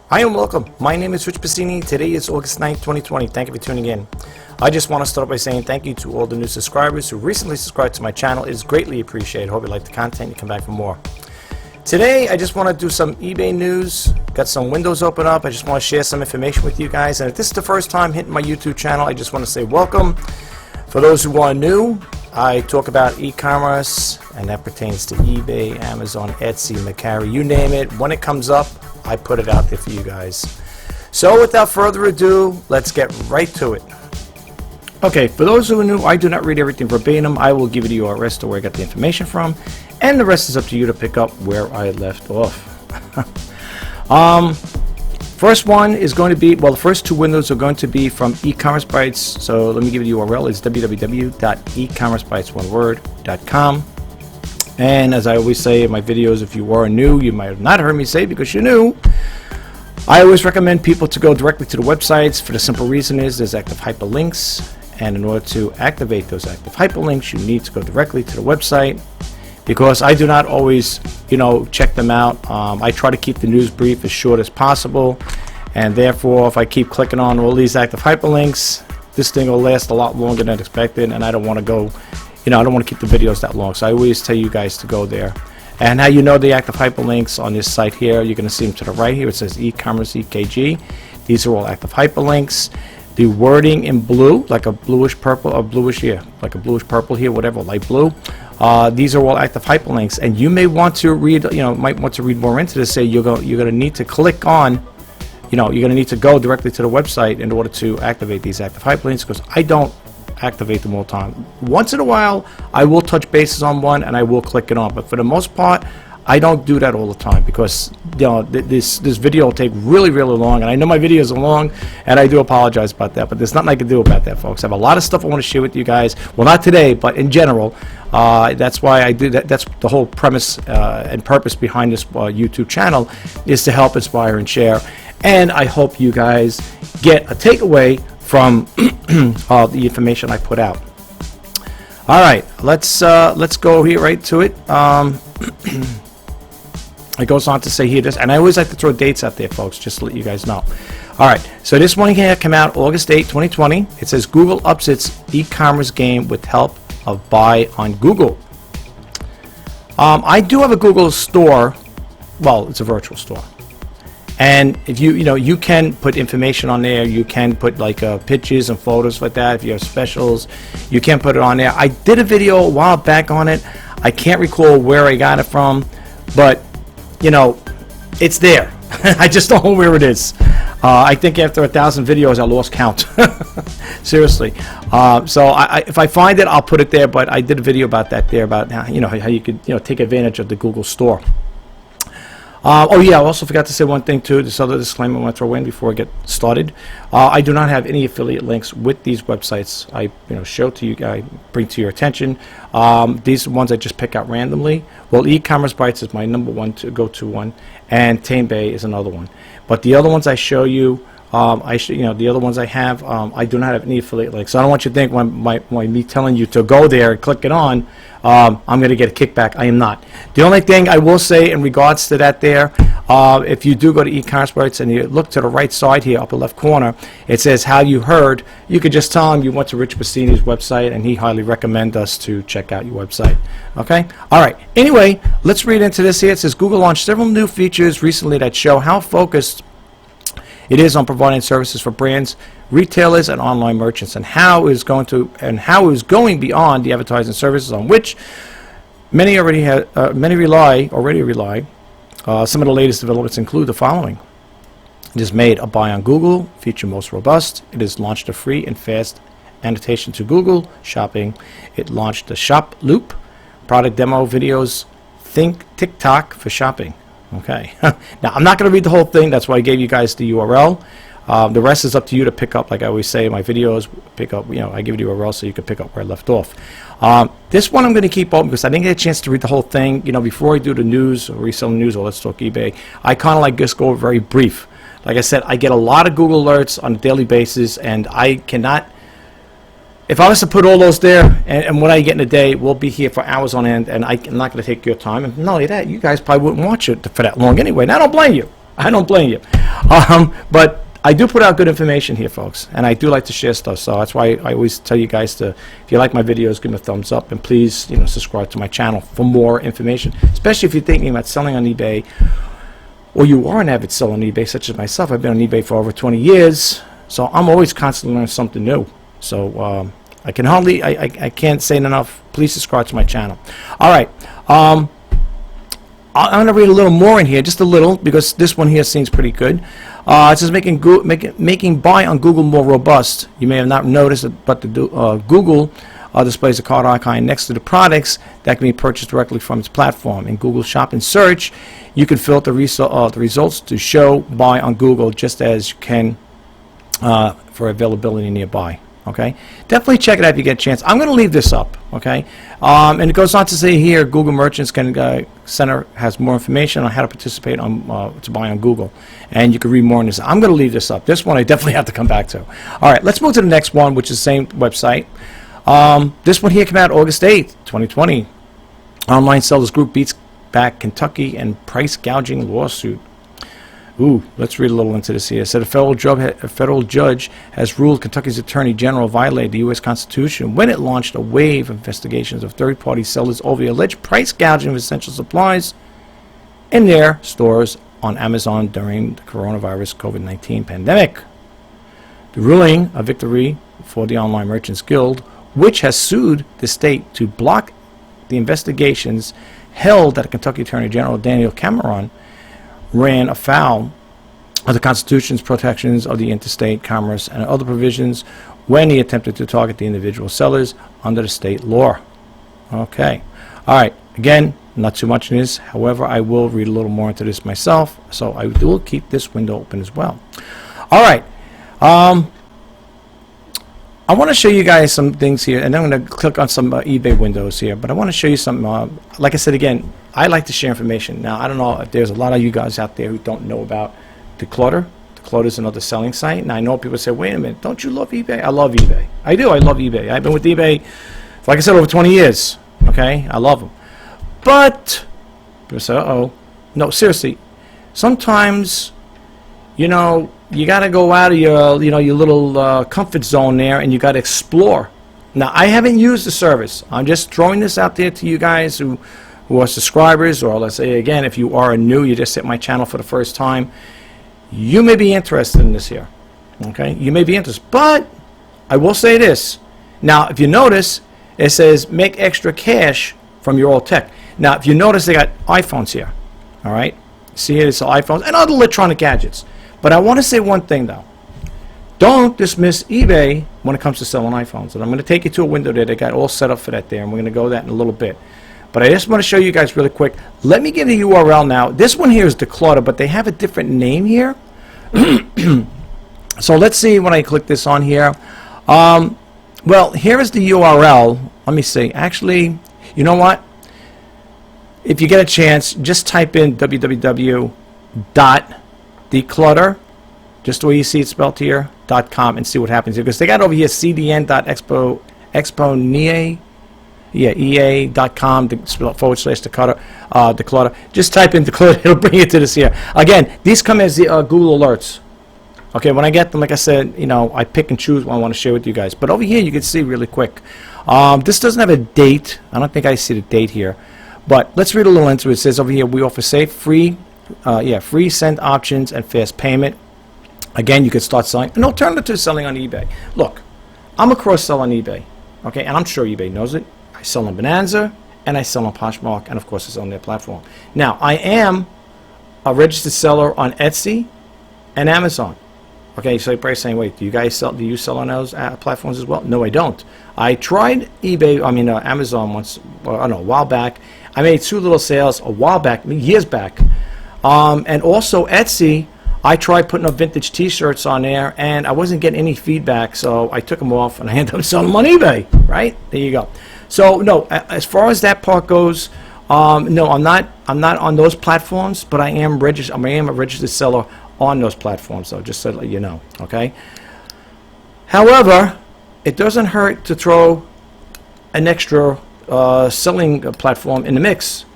Hi and welcome. My name is Rich Pasini. Today is August 9th, 2020. Thank you for tuning in. I just want to start by saying thank you to all the new subscribers who recently subscribed to my channel. It is greatly appreciated. Hope you like the content. You come back for more. Today, I just want to do some eBay news. Got some windows open up. I just want to share some information with you guys. And if this is the first time hitting my YouTube channel, I just want to say welcome. For those who are new, I talk about e-commerce, and that pertains to eBay, Amazon, Etsy, Mercari, you name it. When it comes up, I put it out there for you guys. So without further ado, let's get right to it. Okay, for those who are new, I do not read everything verbatim. I will give you the URL to where I got the information from, and the rest is up to you to pick up where I left off. First one is going to be, well, the first two windows are going to be from e-commerce bytes. So let me give you the URL. It's www.ecommercebytes.com. And as I always say in my videos, if you are new, you might have not heard me say because you're new, I always recommend people to go directly to the websites. For the simple reason is there's active hyperlinks, and in order to activate those active hyperlinks, you need to go directly to the website. Because I do not always, check them out. I try to keep the news brief as short as possible, and therefore, if I keep clicking on all these active hyperlinks, this thing will last a lot longer than expected, and I don't want to go, I don't want to keep the videos that long. So I always tell you guys to go there. And how you know the active hyperlinks on this site here, you're going to see them to the right here. It says e-commerce EKG. These are all active hyperlinks. The wording in blue, like a bluish purple, or bluish here, like a bluish purple here, whatever, light blue. These are all active hyperlinks, and you may want to read, might want to read more into this. Say you're going to need to click on, you're going to need to go directly to the website in order to activate these active hyperlinks, because I don't activate them all the time. Once in a while, I will touch bases on one and I will click it on, but for the most part, I don't do that all the time because this video will take really long, and I know my videos are long, and I do apologize about that, but there's nothing I can do about that, folks. I have a lot of stuff I want to share with you guys. Well, not today, but in general. That's why I do that. That's the whole premise and purpose behind this YouTube channel, is to help inspire and share. And I hope you guys get a takeaway from the information I put out. All right, let's go here right to it. It goes on to say here this, and I always like to throw dates out there, folks, just to let you guys know. All right, so this one here came out August 8, 2020. It says Google ups its e-commerce game with help of buy on Google. I do have a Google store. Well, it's a virtual store, and if you can put information on there. You can put like pictures and photos like that. If you have specials, you can put it on there. I did a video a while back on it. I can't recall where I got it from, but it's there. I just don't know where it is. I think after 1,000 videos, I lost count. Seriously. So if I find it, I'll put it there. But I did a video about that there, about how you could take advantage of the Google Store. Oh yeah, I also forgot to say one thing too. This other disclaimer I want to throw in before I get started. I do not have any affiliate links with these websites. I show to you, I bring to your attention. These are ones I just pick out randomly. Well, e-commerce bytes is my number one go-to one, and TameBay is another one. But the other ones I show you, the other ones I have, I do not have any affiliate links. So I don't want you to think when me telling you to go there and click it on, I'm going to get a kickback. I am not. The only thing I will say in regards to that there, if you do go to e-commerce bytes and you look to the right side here, upper left corner, it says how you heard. You could just tell him you went to Rich Pasini's website, and he highly recommends us to check out your website. Okay? All right. Anyway, let's read into this here. It says Google launched several new features recently that show how focused it is on providing services for brands, retailers, and online merchants, and how it is going beyond the advertising services on which many rely. Some of the latest developments include the following: it has made a buy on Google feature most robust. It has launched a free and fast annotation to Google Shopping. It launched the Shop Loop product demo videos. Think TikTok for shopping. Okay. Now, I'm not going to read the whole thing. That's why I gave you guys the URL. The rest is up to you to pick up. Like I always say in my videos, pick up, I give you the URL so you can pick up where I left off. This one I'm going to keep open because I didn't get a chance to read the whole thing. Before I do the news or resell news or Let's Talk eBay, I kind of like just go very brief. Like I said, I get a lot of Google alerts on a daily basis, and I cannot If I was to put all those there, and what I get in a day, we'll be here for hours on end, and I'm not going to take your time. And not only that, you guys probably wouldn't watch it for that long anyway. And I don't blame you. I don't blame you. But I do put out good information here, folks, and I do like to share stuff. So that's why I always tell you guys to, if you like my videos, give me a thumbs up, and please, subscribe to my channel for more information. Especially if you're thinking about selling on eBay, or you are an avid seller on eBay, such as myself. I've been on eBay for over 20 years, so I'm always constantly learning something new. So I can't say it enough. Please subscribe to my channel. All right. I'm going to read a little more in here, just a little, because this one here seems pretty good. It says making buy on Google more robust. You may have not noticed it, but Google displays a card icon next to the products that can be purchased directly from its platform. In Google Shop and Search, you can filter the results to show buy on Google, just as you can for availability nearby. Okay, definitely check it out if you get a chance. I'm going to leave this up. Okay, and it goes on to say here, Google Merchants Center has more information on how to participate to buy on Google, and you can read more on this. I'm going to leave this up. This one I definitely have to come back to. All right, let's move to the next one, which is the same website. This one here came out August 8th, 2020. Online sellers group beats back Kentucky and price gouging lawsuit. Ooh, let's read a little into this here. It said a federal judge has ruled Kentucky's Attorney General violated the U.S. Constitution when it launched a wave of investigations of third-party sellers over the alleged price gouging of essential supplies in their stores on Amazon during the coronavirus COVID-19 pandemic. The ruling, a victory for the Online Merchants Guild, which has sued the state to block the investigations, held that the Kentucky Attorney General Daniel Cameron ran afoul of the Constitution's protections of the interstate commerce and other provisions when he attempted to target the individual sellers under the state law. Okay. All right. Again, not too much in this. However, I will read a little more into this myself, so I will keep this window open as well. All right. I want to show you guys some things here, and I'm going to click on some eBay windows here, but I want to show you some, like I said again, I like to share information. Now, I don't know if there's a lot of you guys out there who don't know about Declutter. Declutter is another selling site, and I know people say, wait a minute, don't you love eBay? I love eBay. I do. I love eBay. I've been with eBay, like I said, over 20 years. Okay? I love them. But, people say, uh-oh. No, seriously, sometimes, you got to go out of your, your little comfort zone there, and you got to explore. Now, I haven't used the service. I'm just throwing this out there to you guys who are subscribers, or let's say again, if you are new, you just hit my channel for the first time, you may be interested in this here. Okay, you may be interested, but I will say this. Now, if you notice, it says make extra cash from your old tech. Now, if you notice, they got iPhones here. All right, see here, it's iPhones and other electronic gadgets. But I want to say one thing though. Don't dismiss eBay when it comes to selling iPhones. And I'm going to take you to a window there. They got all set up for that there, and we're going to go that in a little bit. But I just want to show you guys really quick. Let me give the URL now. This one here is Declutter, but they have a different name here. So let's see when I click this on here. Well, here is the URL. Let me see. Actually, you know what? If you get a chance, just type in www.declutter, just the way you see it spelled here, .com, and see what happens here. Because they got over here cdn.exponia. Yeah, ea.com /declutter. Just type in Declutter, it'll bring you to this here. Again, these come as the Google alerts. Okay, when I get them, like I said, I pick and choose what I want to share with you guys. But over here, you can see really quick. This doesn't have a date. I don't think I see the date here. But let's read a little into it. It says over here, we offer safe, free send options and fast payment. Again, you can start selling an alternative to selling on eBay. Look, I'm a cross-sell on eBay. Okay, and I'm sure eBay knows it. I sell on Bonanza, and I sell on Poshmark, and of course, I sell on their platform. Now, I am a registered seller on Etsy and Amazon. Okay, so you're probably saying, wait, do you sell on those platforms as well? No, I don't. I tried Amazon once, I don't know, a while back. I made 2 little sales a while back, years back. And also Etsy, I tried putting up vintage t-shirts on there, and I wasn't getting any feedback, so I took them off, and I ended up selling them on eBay, right? There you go. So, no, as far as that part goes, no, I'm not on those platforms, but I am a registered seller on those platforms, so just to let you know, okay? However, it doesn't hurt to throw an extra selling platform in the mix.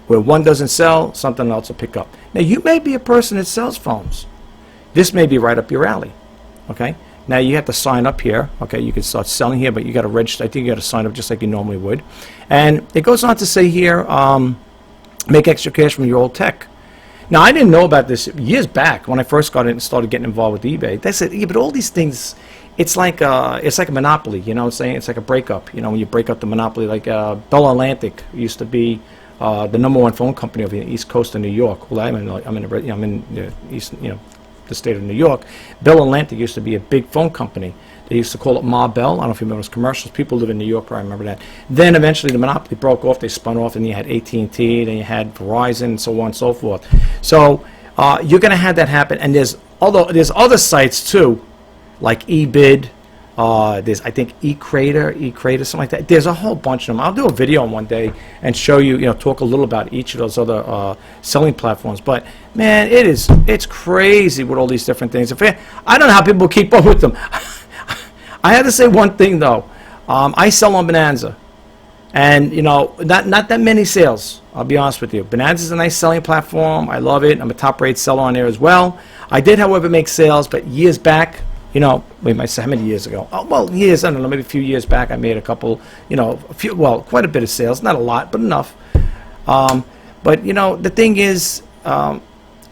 Where one doesn't sell, something else will pick up. Now, you may be a person that sells phones. this may be right up your alley. Okay, now you have to sign up here. Okay, you can start selling here, but you got to register. I think you got to sign up just like you normally would. And it goes on to say here, make extra cash from your old tech. Now, I didn't know about this years back when I first got in and started getting involved with eBay. They said, yeah, but all these things, it's like a monopoly, you know what I'm saying? It's like a breakup, you know, when you break up the monopoly. Like Bell Atlantic used to be the #1 phone company over the East Coast of New York. Well, I'm in the East, you know, the state of New York. Bell Atlantic used to be a big phone company. They used to call it Ma Bell. I don't know if you remember those commercials. People live in New York, I remember that. Then eventually the monopoly broke off. They spun off, and you had AT&T, then you had Verizon, and so on and so forth. So you're going to have that happen. And there's other sites too, like eBid. There's, I think, eCrater, something like that. There's a whole bunch of them. I'll do a video on one day and show you, you know, talk a little about each of those other selling platforms. But man, it's crazy with all these different things. I don't know how people keep up with them. I had to say one thing though. I sell on Bonanza, and you know, not that many sales. I'll be honest with you. Bonanza is a nice selling platform. I love it. I'm a top-rate seller on there as well. I did, however, make sales, but years back, you know, wait, how many years ago? Oh, well, years. I don't know. Maybe a few years back, I made a couple. You know, quite a bit of sales. Not a lot, but enough. But you know, the thing is,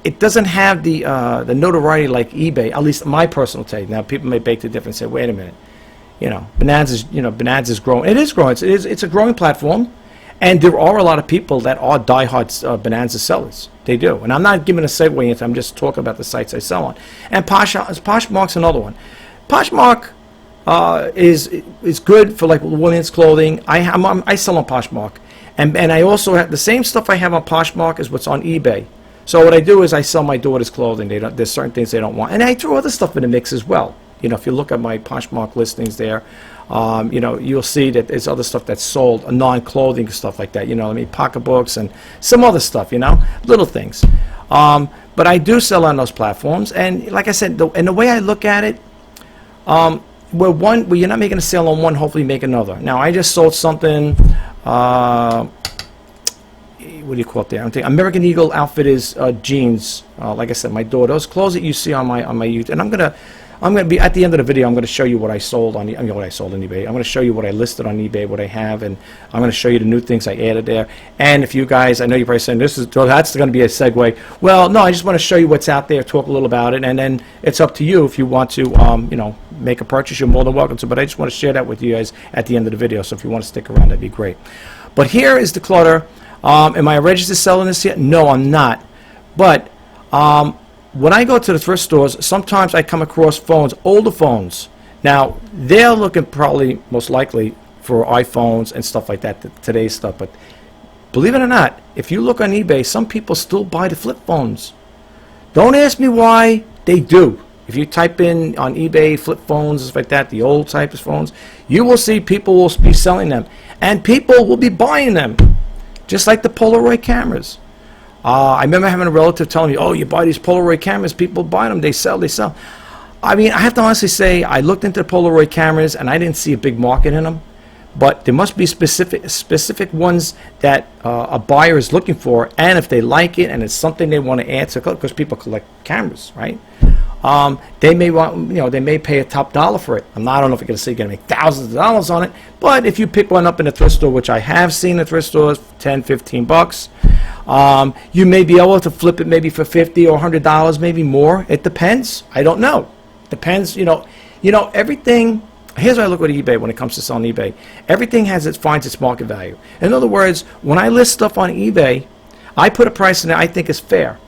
it doesn't have the notoriety like eBay, at least my personal take. Now, people may beg to differ and say, wait a minute, you know, Bonanza's growing. It is growing. It's a growing platform, and there are a lot of people that are diehard Bonanza sellers. They do. And I'm not giving a segue into, I'm just talking about the sites I sell on. And Poshmark's another one. Poshmark is good for like women's clothing. I sell on Poshmark. And I also have the same stuff I have on Poshmark is what's on eBay. So what I do is I sell my daughter's clothing. There's certain things they don't want. And I throw other stuff in the mix as well. You know, if you look at my Poshmark listings there, you know, you'll see that there's other stuff that's sold, non-clothing stuff like that. You know, I mean, pocketbooks and some other stuff, you know, little things. But I do sell on those platforms. And like I said, and the way I look at it, where you're not making a sale on one, hopefully make another. Now, I just sold something, what do you call it there? American Eagle Outfitters jeans. Like I said, my daughter. Those clothes that you see on my YouTube, and I'm gonna be at the end of the video. I'm gonna show you what I sold on what I sold on eBay. I'm gonna show you what I listed on eBay, what I have, and I'm gonna show you the new things I added there. And if you guys, I know you're probably saying that's gonna be a segue. Well, no, I just want to show you what's out there, talk a little about it, and then it's up to you if you want to, you know, make a purchase. You're more than welcome to. But I just want to share that with you guys at the end of the video. So if you want to stick around, that'd be great. But here is the clutter. Am I a registered seller in this yet? No, I'm not. But when I go to the thrift stores, sometimes I come across phones, older phones. Now, they're looking probably, most likely, for iPhones and stuff like that, today's stuff. But believe it or not, if you look on eBay, some people still buy the flip phones. Don't ask me why, they do. If you type in on eBay flip phones, stuff like that, the old type of phones, you will see people will be selling them. And people will be buying them. Just like the Polaroid cameras. I remember having a relative telling me, oh, you buy these Polaroid cameras, people buy them, they sell. I mean, I have to honestly say, I looked into the Polaroid cameras and I didn't see a big market in them. But there must be specific ones that a buyer is looking for, and if they like it and it's something they want to add to, because people collect cameras, right? They may want, you know, they may pay a top dollar for it. I don't know if you're going to say you're going to make thousands of dollars on it, but if you pick one up in a thrift store, which I have seen in thrift stores, 10, 15 bucks, you may be able to flip it maybe for $50 or $100, maybe more. It depends. I don't know. Depends. You know, everything. Here's how I look at eBay when it comes to selling eBay. Everything finds its market value. In other words, when I list stuff on eBay, I put a price in there I think is fair,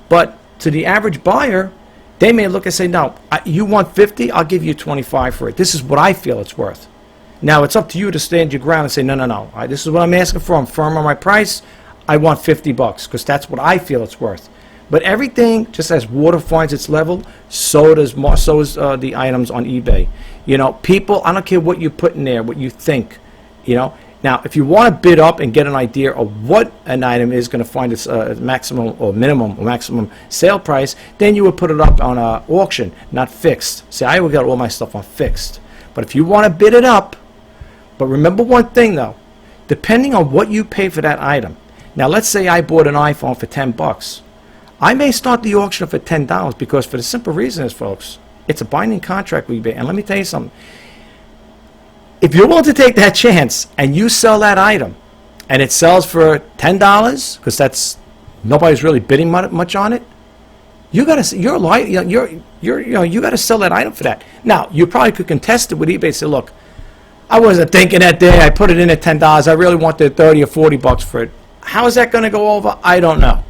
but to the average buyer, they may look and say, no, you want 50, I'll give you 25 for it. This is what I feel it's worth. Now, it's up to you to stand your ground and say, no. This is what I'm asking for. I'm firm on my price. I want 50 bucks because that's what I feel it's worth. But everything, just as water finds its level, so is the items on eBay. You know, people, I don't care what you put in there, what you think, you know. Now, if you want to bid up and get an idea of what an item is going to find its maximum or minimum or maximum sale price, then you would put it up on an auction, not fixed. See, I would get all my stuff on fixed. But if you want to bid it up, but remember one thing though, depending on what you pay for that item. Now, let's say I bought an iPhone for 10 bucks. I may start the auction for $10 because for the simple reason is, folks, it's a binding contract with eBay. And let me tell you something. If you're willing to take that chance and you sell that item and it sells for $10, because that's nobody's really bidding much on it, you got to you got to sell that item for that. Now, you probably could contest it with eBay and say, look, I wasn't thinking that day. I put it in at $10. I really wanted 30 or 40 bucks for it. How is that going to go over? I don't know.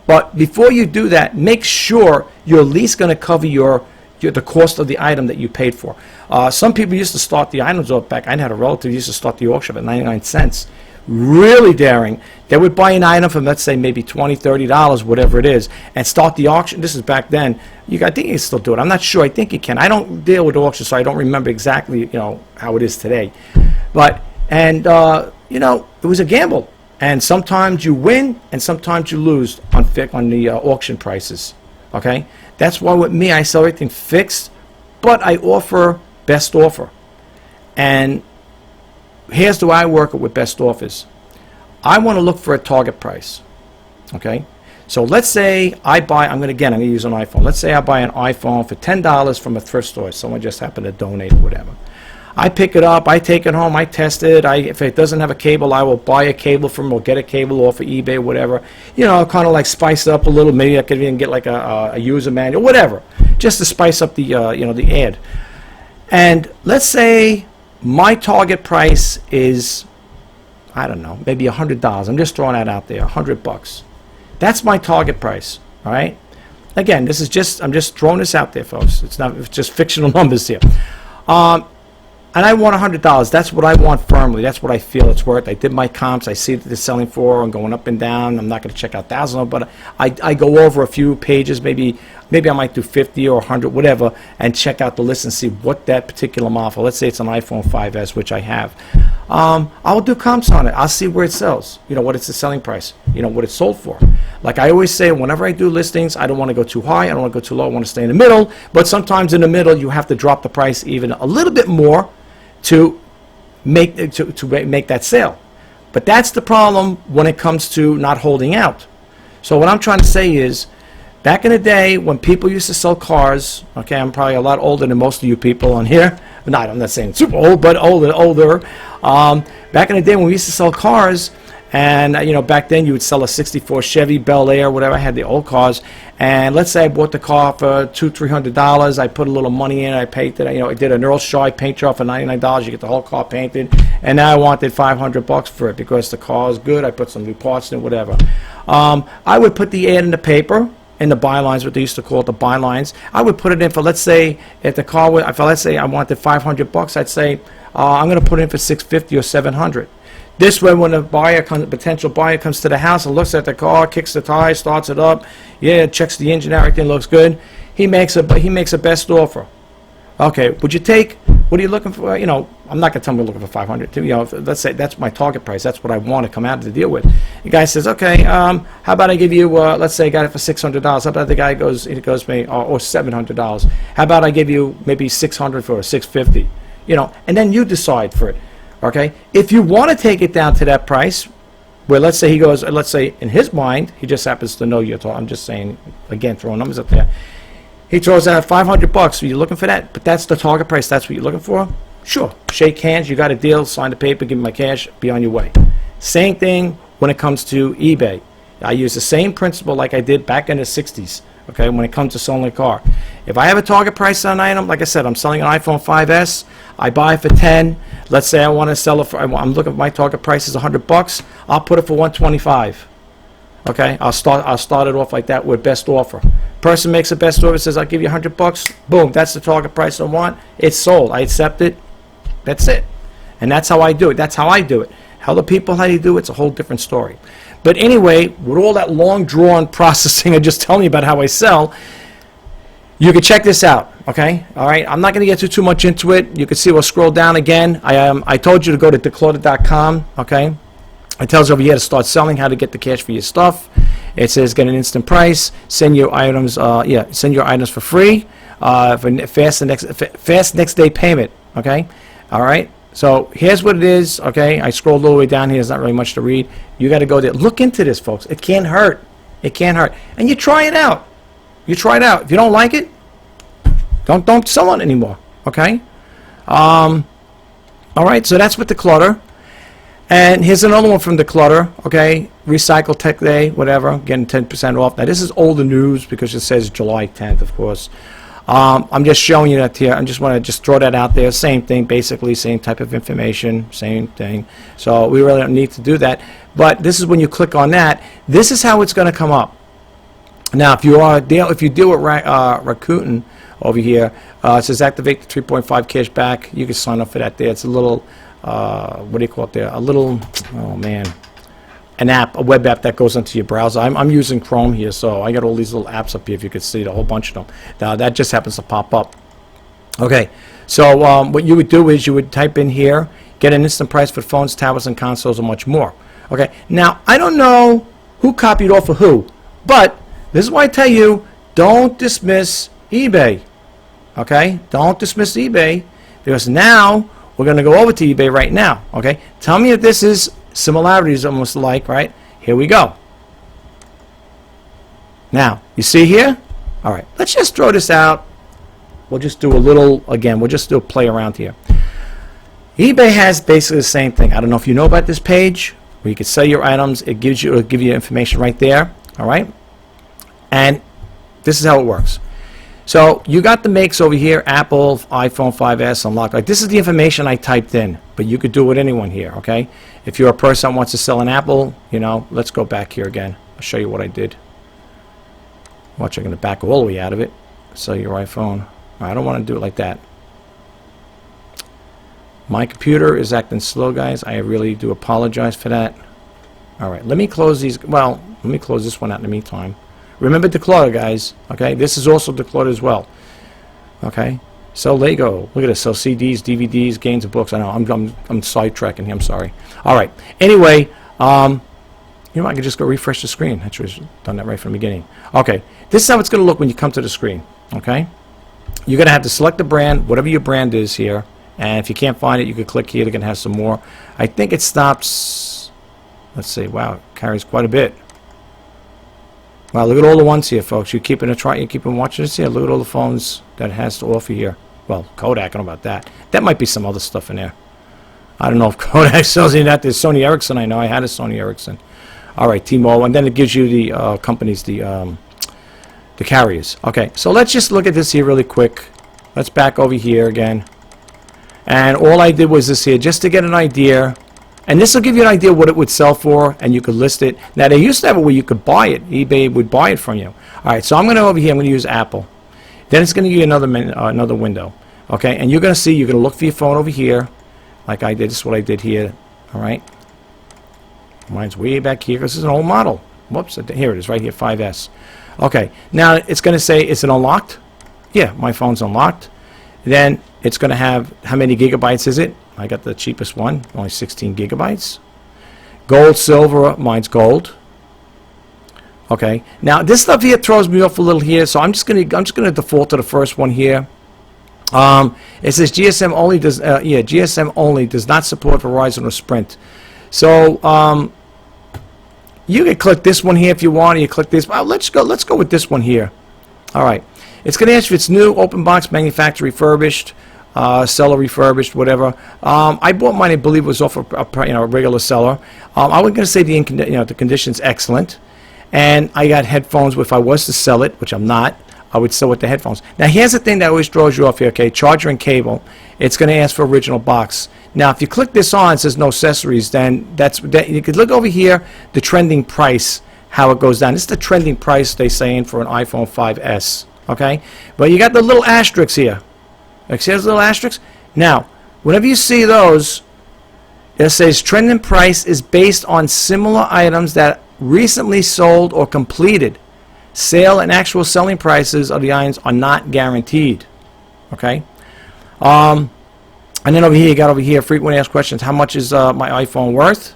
But before you do that, make sure you're at least going to cover the cost of the item that you paid for. Some people used to start the items off back. I had a relative who used to start the auction at 99 cents. Really daring. They would buy an item from, let's say, maybe $20, $30, whatever it is, and start the auction. This is back then. I think you can still do it. I'm not sure. I think you can. I don't deal with auctions, so I don't remember exactly, how it is today. But, it was a gamble. And sometimes you win, and sometimes you lose on the auction prices. Okay? That's why with me, I sell everything fixed, but I offer best offer. And here's the way I work it with best offers. I want to look for a target price. Okay? So let's say I'm going to use an iPhone. Let's say I buy an iPhone for $10 from a thrift store. Someone just happened to donate or whatever. I pick it up, I take it home, I test it. If it doesn't have a cable, I will buy a cable from or get a cable off of eBay, whatever. Kind of like spice it up a little. Maybe I could even get like a user manual, whatever, just to spice up the the ad. And let's say my target price is, I don't know, maybe $100. I'm just throwing that out there, $100. That's my target price. All right. Again, I'm just throwing this out there, folks. It's just fictional numbers here. And I want $100. That's what I want firmly. That's what I feel it's worth. I did my comps. I see that they're selling for and going up and down. I'm not going to check out thousands, but I go over a few pages. Maybe I might do 50 or 100, whatever, and check out the list and see what that particular model. Let's say it's an iPhone 5S, which I have. I'll do comps on it. I'll see where it sells. What it's the selling price. What it's sold for. Like I always say, whenever I do listings, I don't want to go too high. I don't want to go too low. I want to stay in the middle. But sometimes in the middle, you have to drop the price even a little bit more to make that sale. But that's the problem when it comes to not holding out. So what I'm trying to say is, back in the day when people used to sell cars, okay, I'm probably a lot older than most of you people on here. I'm not saying super old, but older. Back in the day when we used to sell cars, and back then you would sell a '64 Chevy Bel Air, whatever. I had the old cars, and let's say I bought the car for $200-300. I put a little money in. I painted. I did an Earl Shy paint job for $99. You get the whole car painted, and now I wanted $500 for it because the car is good. I put some new parts in, whatever. I would put the ad in the paper. In the bylines, what they used to call it, the bylines. I would put it in for, let's say, if the car, let's say I wanted $500, I'd say I'm going to put it in for $650 or $700. This way, when a potential buyer comes to the house and looks at the car, kicks the tires, starts it up, checks the engine, everything looks good, he makes a best offer. Okay, would you take? What are you looking for? I'm not going to tell him we're looking for 500. Let's say that's my target price. That's what I want to come out to deal with. The guy says, okay, how about I give you? Let's say I got it for $600. How about the guy goes me or $700? How about I give you maybe $600 for $650? And then you decide for it. Okay, if you want to take it down to that price, where let's say he goes, let's say in his mind he just happens to know you're talking. I'm just saying again, throwing numbers up there. He throws out $500. You're looking for that, but that's the target price. That's what you're looking for. Sure, shake hands. You got a deal. Sign the paper. Give me my cash. Be on your way. Same thing when it comes to eBay. I use the same principle like I did back in the '60s. Okay, when it comes to selling a car, if I have a target price on an item, like I said, I'm selling an iPhone 5S. I buy it for 10. Let's say I want to sell it for. I'm looking at my target price is $100. I'll put it for 125. Okay, I'll start it off like that with best offer. Person makes a best offer, says I'll give you $100. Boom, that's the target price I want. It's sold. I accept it. That's it. And that's how I do it. That's how I do it. How the people how you do it's a whole different story. But anyway, with all that long drawn processing, I just telling you about how I sell. You can check this out, okay? All right, I'm not going to get too much into it. You can see we'll scroll down again. I told you to go to declawed.com, okay? It tells you over here to start selling, how to get the cash for your stuff. It says get an instant price, send your items, send your items for free, for fast next day payment, okay? All right. So here's what it is, okay? I scrolled all the way down here. There's not really much to read. You got to go there. Look into this, folks. It can't hurt. It can't hurt. And you try it out. You try it out. If you don't like it, don't sell it anymore. Okay? All right, so that's with Declutter. And here's another one from Declutter. Okay? Recycle Tech Day, whatever. Getting 10% off. Now, this is older news because it says July 10th, of course. I'm just showing you that here. I just want to just throw that out there. Same thing, basically, same type of information, same thing. So we really don't need to do that. But this is when you click on that. This is how it's going to come up. Now, if you deal with Rakuten over here, it says activate the 3.5 cash back. You can sign up for that there. It's a little, what do you call it there? A little, oh man, an app, a web app that goes into your browser. I'm using Chrome here, so I got all these little apps up here. If you could see a whole bunch of them. Now that just happens to pop up. Okay, so what you would do is you would type in here, get an instant price for phones, tablets, and consoles, and much more. Okay, now I don't know who copied off of who, but this is why I tell you, don't dismiss eBay. Okay, don't dismiss eBay, because now we're going to go over to eBay right now. Okay, tell me if this is similarities almost like, right? Here we go. Now, you see here? All right, let's just throw this out. We'll just do a little, again, we'll just do a play around here. eBay has basically the same thing. I don't know if you know about this page where you can sell your items. It'll give you information right there. All right, and this is how it works. So you got the makes over here, Apple, iPhone 5S, unlocked. Like, this is the information I typed in, but you could do it with anyone here, okay? If you're a person that wants to sell an Apple, you know, let's go back here again. I'll show you what I did. Watch, I'm going to back all the way out of it. Sell your iPhone. I don't want to do it like that. My computer is acting slow, guys. I really do apologize for that. All right, let me close these. Well, let me close this one out in the meantime. Remember Declutter, guys. Okay, this is also Declutter as well. Okay, sell Lego. Look at this. Sell CDs, DVDs, games, and books. I know I'm sidetracking here. I'm sorry. All right. Anyway, you know, I could just go refresh the screen. I should have done that right from the beginning. Okay, this is how it's going to look when you come to the screen. Okay, you're going to have to select the brand, whatever your brand is here, and if you can't find it, you can click here. They're going to have some more. I think it stops. Let's see. Wow, it carries quite a bit. Wow, look at all the ones here, folks. You're keeping watching this here. Look at all the phones that it has to offer here. Well, Kodak, I don't know about that. That might be some other stuff in there. I don't know if Kodak sells any of that. There's Sony Ericsson, I know. I had a Sony Ericsson. All right, T-Mobile. And then it gives you the companies, the carriers. Okay, so let's just look at this here really quick. Let's back over here again. And all I did was this here, just to get an idea. And this will give you an idea what it would sell for, and you could list it. Now, they used to have it where you could buy it. eBay would buy it from you. All right, so I'm going to over here. I'm going to use Apple. Then it's going to give you another window. Okay, and you're going to see, you're going to look for your phone over here, like I did. This is what I did here. All right. Mine's way back here. This is an old model. Whoops, here it is, right here, 5S. Okay, now it's going to say, is it unlocked? Yeah, my phone's unlocked. Then it's going to have, how many gigabytes is it? I got the cheapest one, only 16 gigabytes. Gold, silver, mine's gold. Okay. Now this stuff here throws me off a little here, so I'm just gonna default to the first one here. It says GSM only does not support Verizon or Sprint. So you can click this one here if you want. Or you click this. Well, let's go with this one here. All right. It's going to ask if it's new, open box, manufacturer refurbished. Seller refurbished, whatever. I bought mine. I believe it was off a regular seller. I was going to say the condition's excellent, and I got headphones. If I was to sell it, which I'm not, I would sell with the headphones. Now here's the thing that always throws you off here. Okay, charger and cable. It's going to ask for original box. Now if you click this on, it says no accessories. Then you could look over here, the trending price, how it goes down. This is the trending price they're saying for an iPhone 5S. Okay, but you got the little asterisks here. Like, see those little asterisks? Now, whenever you see those, it says trending price is based on similar items that recently sold or completed. Sale and actual selling prices of the items are not guaranteed. Okay? And then over here, you got over here, frequently asked questions. How much is my iPhone worth?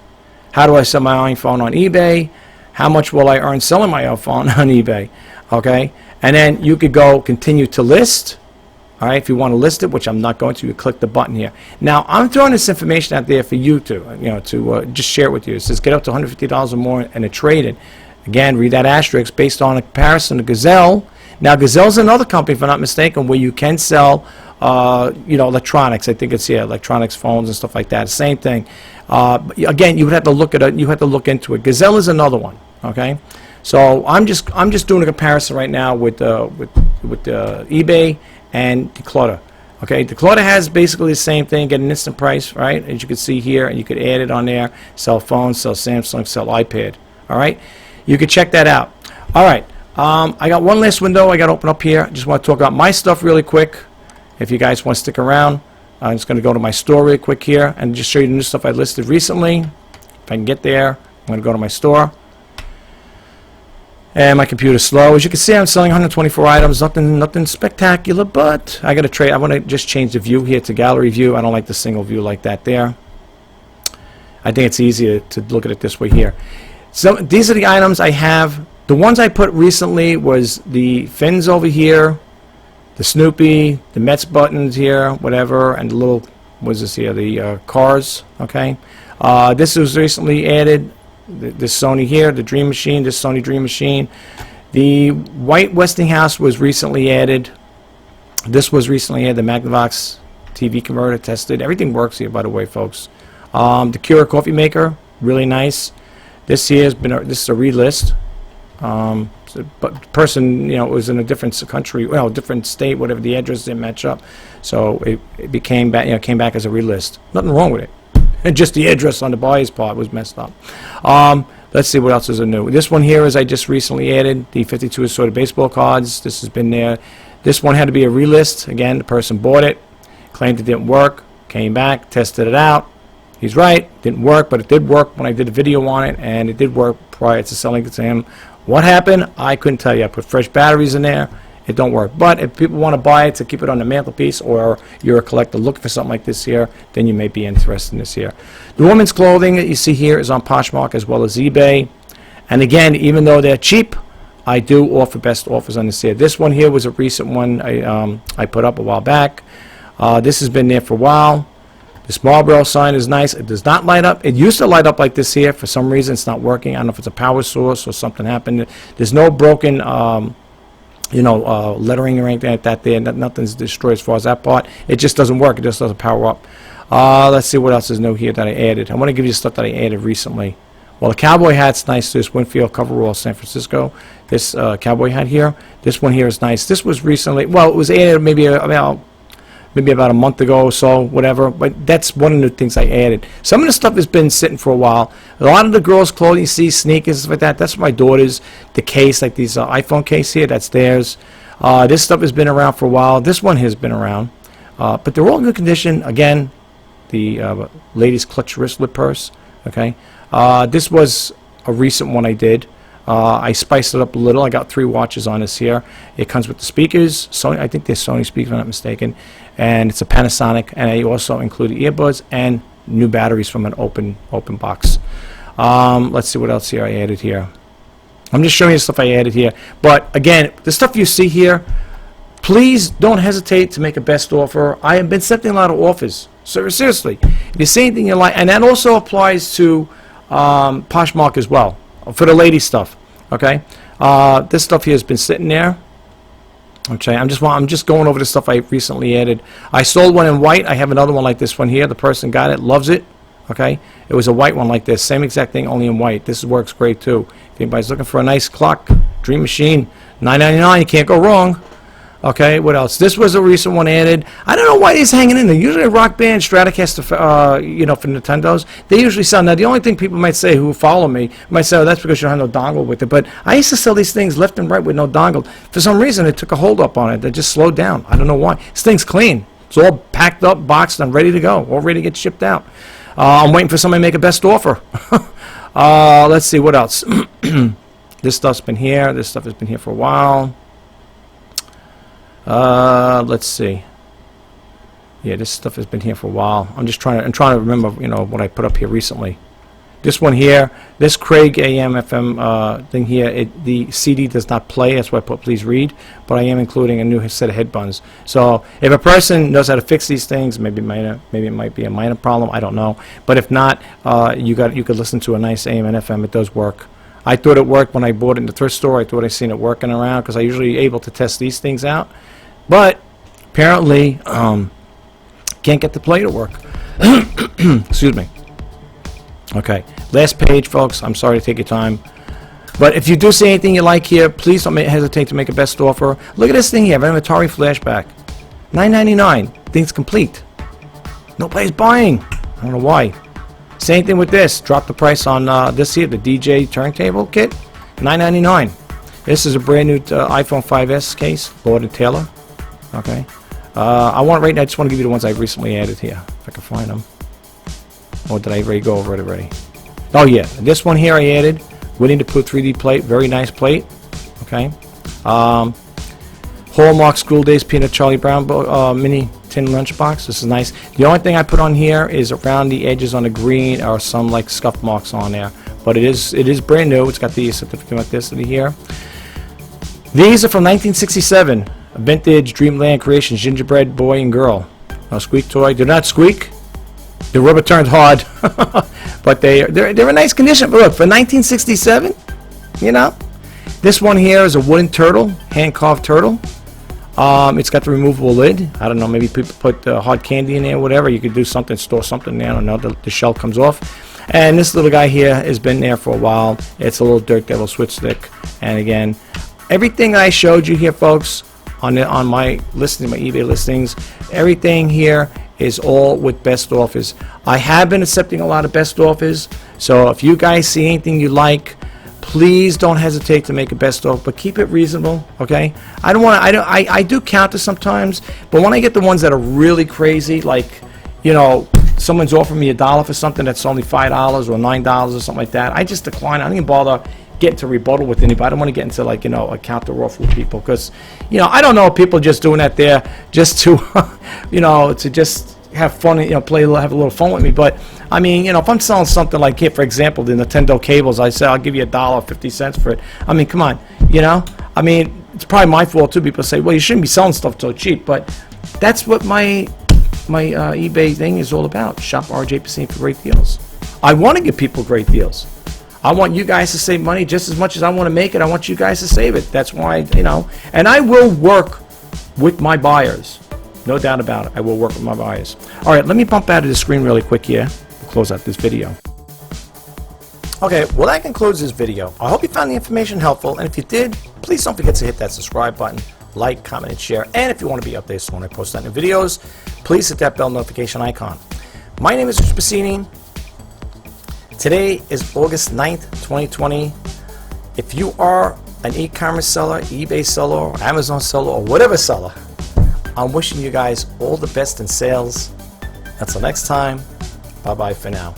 How do I sell my iPhone on eBay? How much will I earn selling my iPhone on eBay? Okay? And then you could go continue to list. All right, if you want to list it, which I'm not going to, you click the button here. Now, I'm throwing this information out there for you to just share it with you. It says get up to $150 or more and a trade-in. Again, read that asterisk, based on a comparison to Gazelle. Now, Gazelle's another company, if I'm not mistaken, where you can sell, electronics. I think it's electronics, phones, and stuff like that. Same thing. Again, you would have to look at it. You have to look into it. Gazelle is another one. Okay, so I'm just doing a comparison right now with eBay and Declutter. Okay, Declutter has basically the same thing, get an instant price, right? As you can see here, and you could add it on there. Sell phones, sell Samsung, sell iPad. All right, you could check that out. All right. I got one last window I got to open up here. I just want to talk about my stuff really quick. If you guys want to stick around, I'm just going to go to my store really quick here and just show you the new stuff I listed recently. If I can get there, I'm going to go to my store. And my computer's slow. As you can see, I'm selling 124 items. Nothing spectacular, but I got to trade. I want to just change the view here to gallery view. I don't like the single view like that there. I think it's easier to look at it this way here. So these are the items I have. The ones I put recently was the fins over here, the Snoopy, the Mets buttons here, whatever, and the little, what is this here, the cars, okay? This was recently added, this Sony here, the Dream Machine, this Sony Dream Machine. The white Westinghouse was recently added. This was recently added, the Magnavox TV converter, tested. Everything works here, by the way, folks. The Cura coffee maker, really nice. This here has been, this is a relist. But person, was in a different country, different state, whatever, the address didn't match up, so it became back, came back as a relist. Nothing wrong with it. And just the address on the buyer's part was messed up. Let's see what else is new. This one here is I just recently added the 52 assorted baseball cards. This has been there. This one had to be a relist. Again, the person bought it, claimed it didn't work, came back, tested it out. He's right, didn't work, but it did work when I did a video on it, and it did work prior to selling it to him. What happened? I couldn't tell you. I put fresh batteries in there. It don't work. But if people want to buy it to keep it on the mantelpiece, or you're a collector looking for something like this here, then you may be interested in this here. The women's clothing that you see here is on Poshmark as well as eBay. And again, even though they're cheap, I do offer best offers on this here. This one here was a recent one I put up a while back. This has been there for a while. This Marlboro sign is nice. It does not light up. It used to light up like this here. For some reason, it's not working. I don't know if it's a power source or something happened. There's no broken, lettering or anything like that there. Nothing's destroyed as far as that part. It just doesn't work. It just doesn't power up. Let's see what else is new here that I added. I want to give you stuff that I added recently. Well, the cowboy hat's nice. This Winfield Coverall San Francisco. This cowboy hat here. This one here is nice. This was recently, well, it was added maybe about a month ago or so, whatever, but that's one of the things I added. Some of the stuff has been sitting for a while. A lot of the girls' clothing, you see, sneakers, stuff like that, that's my daughter's. The case, like these iPhone case here, that's theirs. This stuff has been around for a while. This one has been around. But they're all in good condition. Again, the ladies' clutch wristlet purse, okay? This was a recent one I did. I spiced it up a little. I got 3 watches on this here. It comes with the speakers. Sony, I think they're Sony speakers, if I'm not mistaken. And it's a Panasonic. And I also included earbuds and new batteries from an open box. Let's see what else here I added here. I'm just showing you the stuff I added here. But again, the stuff you see here, please don't hesitate to make a best offer. I have been accepting a lot of offers. So seriously, if you see anything you like, and that also applies to Poshmark as well, for the lady stuff. Okay, this stuff here has been sitting there. Okay, I'm just going over the stuff I recently added. I sold one in white. I have another one like this one here. The person got it, loves it. Okay, it was a white one like this, same exact thing, only in white. This works great too. If anybody's looking for a nice clock, Dream Machine, $9.99. You can't go wrong. Okay, what else? This was a recent one added. I don't know why these hanging in there. Usually a Rock Band, Stratocaster, for Nintendos, they usually sell. Now, the only thing people might say who follow me might say, oh, that's because you don't have no dongle with it. But I used to sell these things left and right with no dongle. For some reason, it took a hold up on it. They just slowed down. I don't know why. This thing's clean. It's all packed up, boxed, and ready to go. All ready to get shipped out. I'm waiting for somebody to make a best offer. Let's see, what else? This stuff's been here. This stuff has been here for a while. Let's see. Yeah, this stuff has been here for a while. I'm trying to remember, what I put up here recently. This one here, this Craig AM FM thing here, the CD does not play. That's why I put please read. But I am including a new set of headphones. So if a person knows how to fix these things, maybe it might be a minor problem. I don't know. But if not, you could listen to a nice AM and FM. It does work. I thought it worked when I bought it in the thrift store. I thought I seen it working around because I usually able to test these things out. But apparently, can't get the play to work. Excuse me. Okay, last page, folks. I'm sorry to take your time. But if you do see anything you like here, please don't hesitate to make a best offer. Look at this thing here, Atari Flashback. $9.99. Thing's complete. Nobody's buying. I don't know why. Same thing with this. Drop the price on this here, the DJ turntable kit. $9.99. This is a brand new iPhone 5S case, Lord & Taylor. Okay. I want right now. I just want to give you the ones I recently added here, if I can find them. Or did I already go over it already? Oh yeah, this one here I added. Winnie the Pooh 3D plate, very nice plate. Okay. Hallmark School Days Peanut Charlie Brown mini tin lunchbox. This is nice. The only thing I put on here is around the edges on the green or some like scuff marks on there. But it is brand new. It's got the certificate of authenticity here. These are from 1967. A vintage Dreamland Creations gingerbread boy and girl. A squeak toy. They're not squeak. The rubber turned hard, but they're in nice condition. But look, for 1967, you know, this one here is a wooden turtle, hand carved turtle. It's got the removable lid. I don't know, maybe people put hard candy in there, whatever. You could do something, store something there. I don't know. The shell comes off. And this little guy here has been there for a while. It's a little Dirt Devil switch stick. And again, everything I showed you here, folks, on my listing, my eBay listings, everything here is all with best offers. I have been accepting a lot of best offers, so if you guys see anything you like, please don't hesitate to make a best offer, but keep it reasonable, okay? I do counter sometimes, but when I get the ones that are really crazy, like, you know, someone's offering me $1 for something that's only $5 or $9 or something like that, I just decline. I don't even bother get to rebuttal with anybody. I don't want to get into, like, you know, a counter offer with people, because, you know, I don't know if people just doing that there just to you know, to just have fun, you know, have a little fun with me. But I mean, you know, if I'm selling something like here, for example, the Nintendo cables, I say I'll give you $1.50 for it. I mean, come on, you know, I mean, it's probably my fault too. People say, well, you shouldn't be selling stuff so cheap, but that's what my eBay thing is all about. Shop RJ Pasini for great deals. I want to give people great deals. I want you guys to save money just as much as I want to make it. I want you guys to save it. That's why, you know, and I will work with my buyers. No doubt about it. I will work with my buyers. All right, let me bump out of the screen really quick here. We'll close out this video. Okay, well, that concludes this video. I hope you found the information helpful, and if you did, please don't forget to hit that subscribe button, like, comment, and share. And if you want to be updated when I post out new videos, please hit that bell notification icon. My name is Mr. Pasini. Today is August 9th, 2020. If you are an e-commerce seller, eBay seller, or Amazon seller, or whatever seller, I'm wishing you guys all the best in sales. Until next time, bye-bye for now.